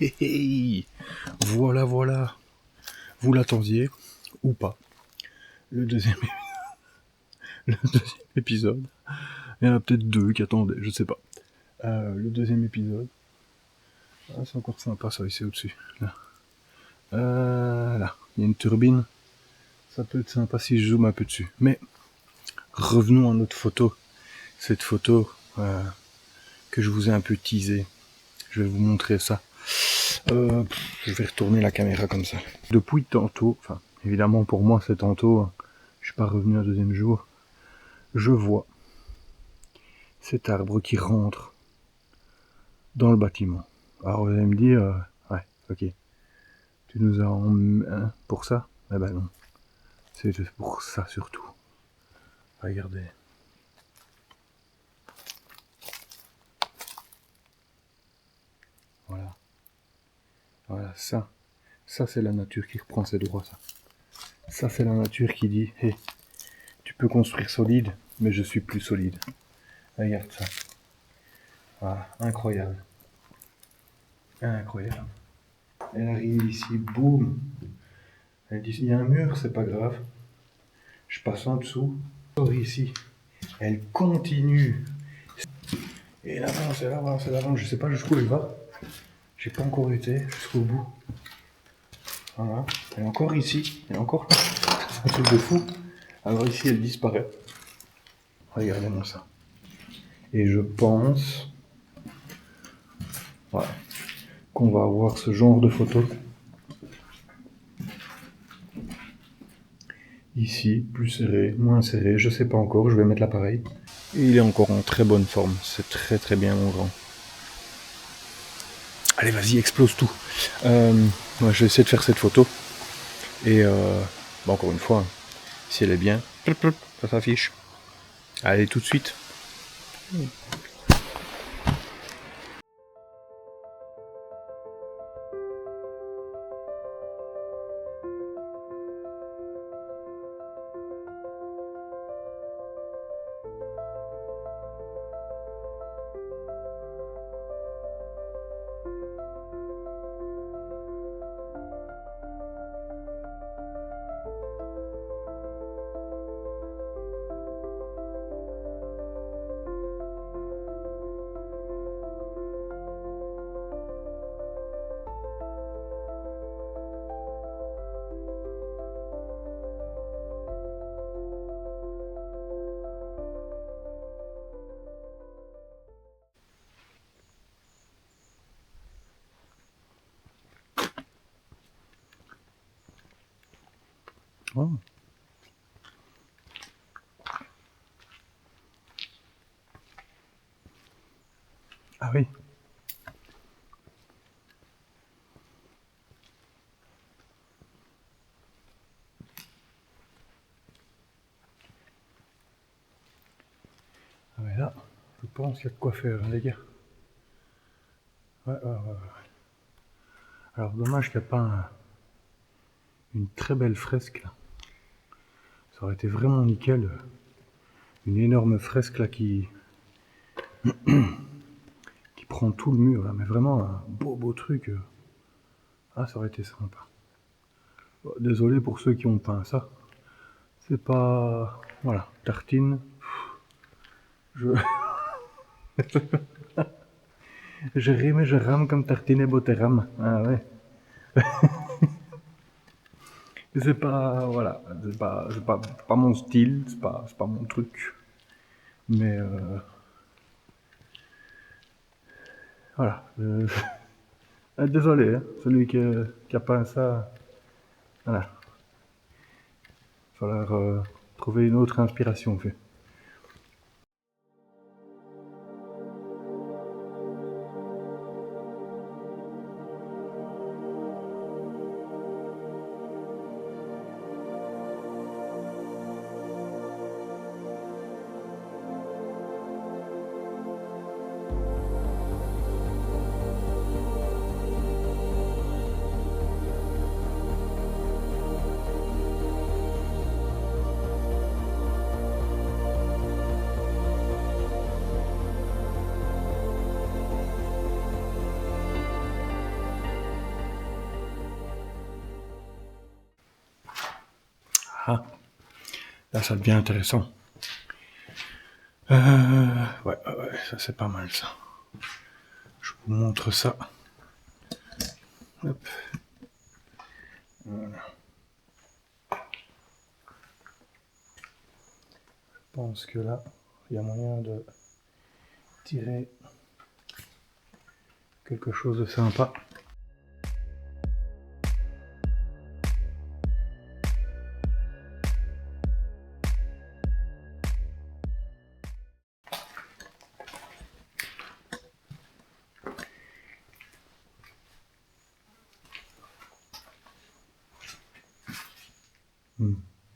Hey, voilà, voilà. Vous l'attendiez ou pas? Le deuxième, le deuxième épisode. Il y en a peut-être deux qui attendaient, je sais pas. Le deuxième épisode. Ah, c'est encore sympa ça ici au-dessus. Là. Là, il y a une turbine. Ça peut être sympa si je zoome un peu dessus. Mais revenons à notre photo. Cette photo que je vous ai un peu teasée. Je vais vous montrer ça. Je vais retourner la caméra comme ça. Depuis tantôt, enfin évidemment pour moi c'est tantôt, je suis pas revenu un deuxième jour, je vois cet arbre qui rentre dans le bâtiment. Alors vous allez me dire, ouais, ok, tu nous as pour ça? Eh ben non, c'est pour ça surtout. Regardez. Voilà. Voilà, ça c'est la nature qui reprend ses droits, ça. Ça c'est la nature qui dit, hé, hey, tu peux construire solide, mais je suis plus solide. Regarde ça. Voilà, incroyable. Incroyable. Elle arrive ici, boum. Elle dit, il y a un mur, c'est pas grave. Je passe en dessous. Ici. Elle continue. Et elle avance, elle avance, elle avance. Je sais pas jusqu'où elle va. J'ai pas encore été jusqu'au bout. Voilà. Elle est encore ici. Elle est encore là. C'est un truc de fou. Alors ici, elle disparaît. Regardez-moi ça. Et je pense, voilà, qu'on va avoir ce genre de photo. Ici, plus serré, moins serré, je sais pas encore, je vais mettre l'appareil. Il est encore en très bonne forme, c'est très très bien mon grand. Allez vas-y, explose tout. Moi je vais essayer de faire cette photo. Et encore une fois, si elle est bien, ça s'affiche. Allez tout de suite. Oh. Ah oui. Ah mais là, je pense qu'il y a de quoi faire, hein, les gars. Ouais. Alors dommage qu'il n'y a pas une très belle fresque là. Ça aurait été vraiment nickel. Une énorme fresque là qui prend tout le mur là, mais vraiment un beau truc. Ah, ça aurait été sympa. Bon, désolé pour ceux qui ont peint ça. C'est pas... Voilà, tartine. Je... je rime et je rame comme tartine et boterame. Ah ouais. C'est pas... Voilà. C'est pas mon style. C'est pas mon truc. Mais... Voilà. Désolé, hein, celui qui a peint ça. Voilà. Il va falloir trouver une autre inspiration. Fait. Ah, là ça devient intéressant. Ouais, ça c'est pas mal ça. Je vous montre ça. Hop. Voilà. Je pense que là, il y a moyen de tirer quelque chose de sympa.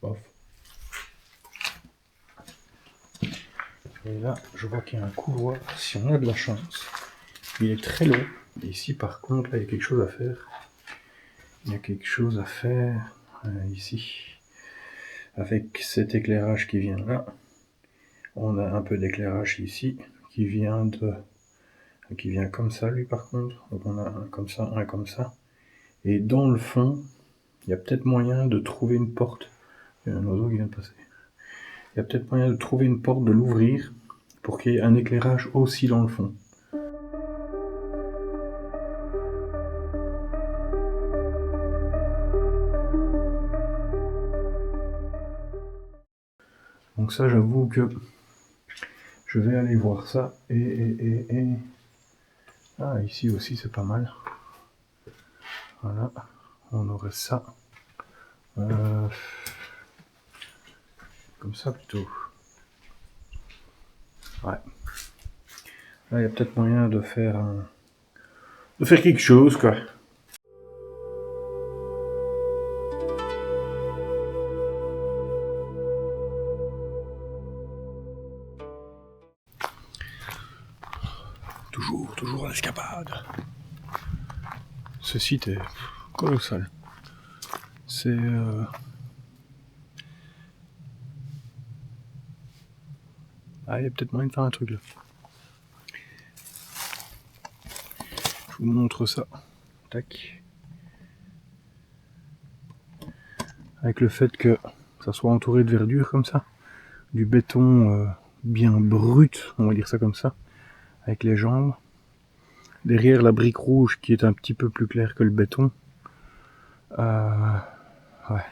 Bof. Et là, je vois qu'il y a un couloir, si on a de la chance. Il est très long. Et ici, par contre, là, il y a quelque chose à faire. Il y a quelque chose à faire ici. Avec cet éclairage qui vient là, on a un peu d'éclairage ici qui vient comme ça, lui, par contre. Donc on a un comme ça. Et dans le fond, il y a peut-être moyen de trouver une porte. Il y a un oiseau qui vient de passer. Il y a peut-être moyen de trouver une porte, de l'ouvrir, pour qu'il y ait un éclairage aussi dans le fond. Donc ça, j'avoue que je vais aller voir ça. Ah, ici aussi, c'est pas mal. Voilà, on aurait ça. Comme ça plutôt. Ouais. Là, il y a peut-être moyen de faire quelque chose, quoi. Toujours à l'escapade. Ce site est colossal. C'est... Ah, il y a peut-être moyen de faire un truc là. Je vous montre ça. Tac. Avec le fait que ça soit entouré de verdure comme ça. Du béton bien brut, on va dire ça comme ça. Avec les jambes. Derrière la brique rouge qui est un petit peu plus claire que le béton. Ouais, là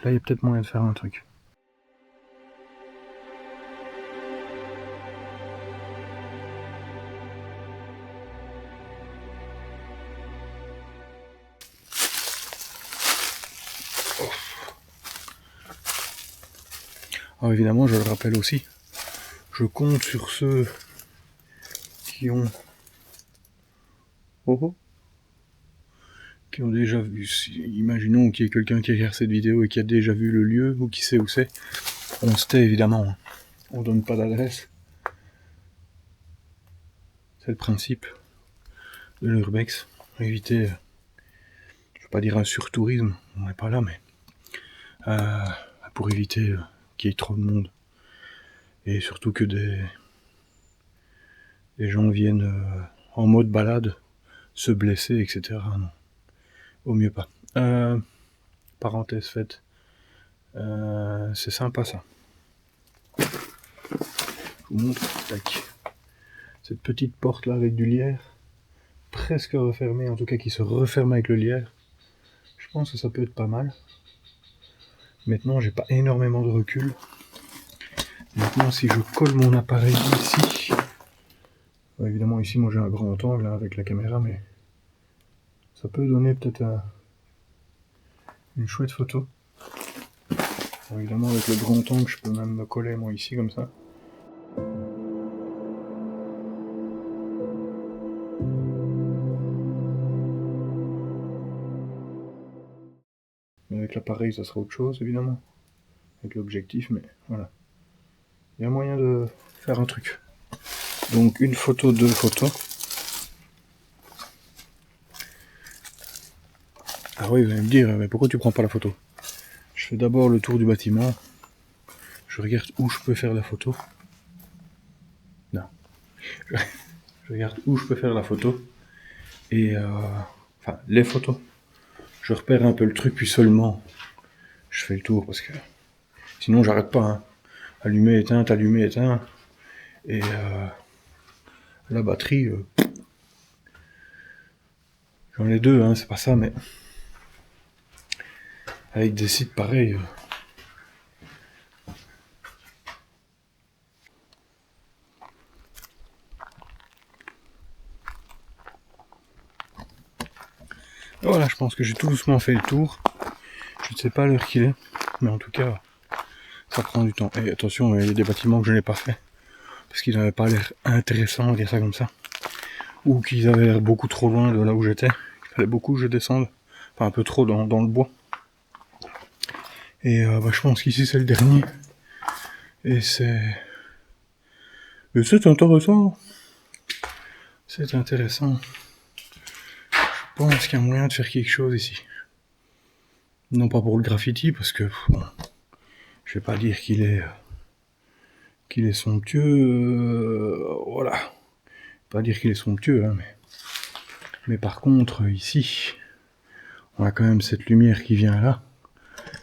il y a peut-être moyen de faire un truc. Alors évidemment, je le rappelle aussi, je compte sur ceux qui ont... qui ont déjà vu, imaginons qu'il y ait quelqu'un qui regarde cette vidéo et qui a déjà vu le lieu, ou qui sait où c'est. On se tait évidemment, hein. On donne pas d'adresse. C'est le principe de l'urbex. Éviter, je ne veux pas dire un surtourisme, on n'est pas là, mais pour éviter qu'il y ait trop de monde. Et surtout que des gens viennent en mode balade, se blesser, etc. Non. Au mieux pas. Parenthèse faite. C'est sympa ça. Je vous montre. Tac. Cette petite porte là avec du lierre, presque refermée, en tout cas qui se referme avec le lierre. Je pense que ça peut être pas mal. Maintenant, j'ai pas énormément de recul. Maintenant, si je colle mon appareil ici, évidemment ici, moi j'ai un grand angle hein, avec la caméra, mais ça peut donner peut-être une chouette photo. Bon, évidemment, avec le grand angle, je peux même me coller moi ici comme ça. Mais avec l'appareil, ça sera autre chose, évidemment. Avec l'objectif, mais voilà. Il y a moyen de faire un truc. Donc, une photo, deux photos. Ah oui, vous allez me dire, mais pourquoi tu prends pas la photo? Je fais d'abord le tour du bâtiment. Je regarde où je peux faire la photo. Non. Je regarde où je peux faire la photo. Et enfin, les photos. Je repère un peu le truc, puis seulement je fais le tour parce que Sinon j'arrête pas, hein. Allumer, éteinte, allumer, éteinte. Et la batterie, j'en ai deux, hein, c'est pas ça, mais avec des sites pareils. Voilà, je pense que j'ai tout doucement fait le tour. Je ne sais pas l'heure qu'il est, mais en tout cas, ça prend du temps. Et attention, il y a des bâtiments que je n'ai pas fait, parce qu'ils n'avaient pas l'air intéressants, on va dire ça comme ça. Ou qu'ils avaient l'air beaucoup trop loin de là où j'étais. Il fallait beaucoup que je descende, enfin un peu trop dans le bois. Et je pense qu'ici c'est le dernier. Et c'est intéressant. C'est intéressant. Je pense qu'il y a moyen de faire quelque chose ici. Non pas pour le graffiti, parce que bon, je vais pas dire qu'il est somptueux, voilà. Pas dire qu'il est somptueux, hein, mais par contre ici, on a quand même cette lumière qui vient là,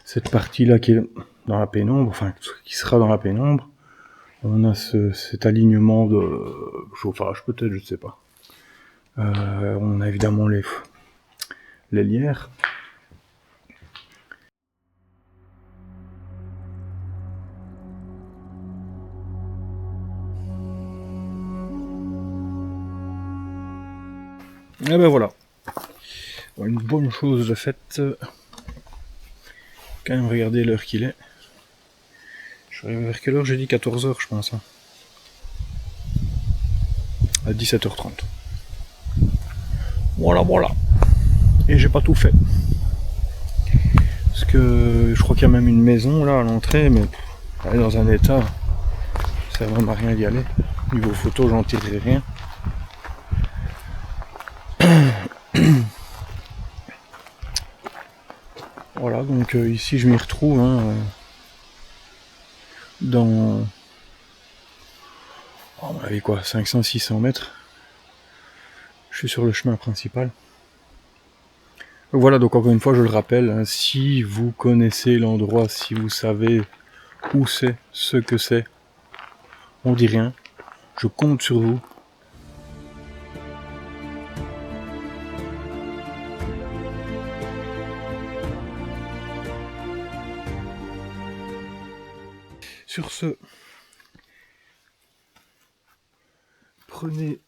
cette partie là qui est dans la pénombre, enfin qui sera dans la pénombre. On a cet alignement de chauffage peut-être, je sais pas. On a évidemment les lierres. Et ben voilà. Une bonne chose de faite. Quand même regarder l'heure qu'il est. Je vais vers quelle heure j'ai dit 14h je pense. Hein. À 17h30. Voilà. Et j'ai pas tout fait. Parce que je crois qu'il y a même une maison là à l'entrée, mais elle est dans un état. Ça sert vraiment à rien d'y aller. Niveau photo, j'en tirerai rien. Voilà, donc ici je m'y retrouve hein, dans, on avait quoi, 500-600 mètres. Je suis sur le chemin principal. Voilà, donc encore une fois, je le rappelle, hein, si vous connaissez l'endroit, si vous savez où c'est, ce que c'est, on dit rien. Je compte sur vous. Sur ce, prenez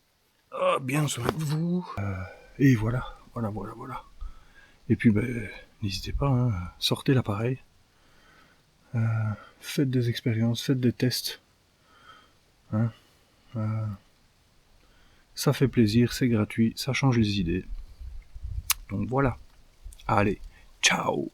bien soin de vous. Et voilà. Et puis, n'hésitez pas, hein, sortez l'appareil. Faites des expériences, faites des tests. Hein, ça fait plaisir, c'est gratuit, ça change les idées. Donc voilà. Allez, ciao!